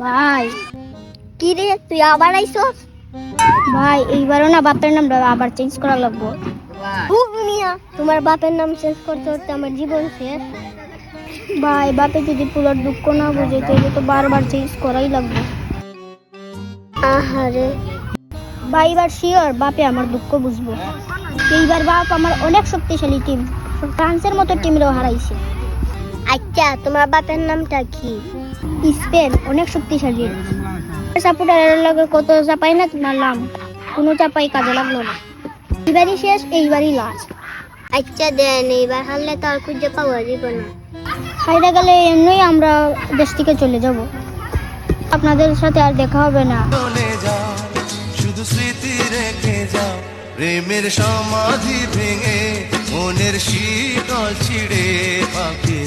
ভাই কি রে, তুই আবার আইছস? ভাই এইবারও না বাপের নামটা আবার চেঞ্জ করা লাগবো। মিয়া, তোমার বাপের নাম চেঞ্জ করতে করতে আমার জীবন শেষ। ভাই বাপে যদি পুরো দুঃখ না বুঝে তাহলে তো বারবার চেঞ্জ করাই লাগবে। আহারে ভাই, এবার শিওর বাপে আমার দুঃখ বুঝবো। এইবার বাপ আমার অনেক শক্তিশালী টিম, ফ্রান্সের মতো টিমরেও হারাইছে। আচ্ছা, তোমার বাপের নামটা কি? স্পেন, অনেক শক্তিশালী। সাপোর্টারের লগে কত চাপাই না মারলাম, কোনো চাপাই কাজে লাগলো না। এইবারই শেষ, এইবারই লাস্ট। আচ্ছা দেন, এইবার হারলে তো আর খুঁজে পাওয়া যাবে না। হাইরা গেলে এমনি আমরা দেশ থেকে চলে যাব, আপনাদের সাথে আর দেখা হবে না। চলে যাও, শুধু স্মৃতি রেখে যাও, প্রেমের সমাধি ভেঙে মনের শীতল ছিড়ে পাখি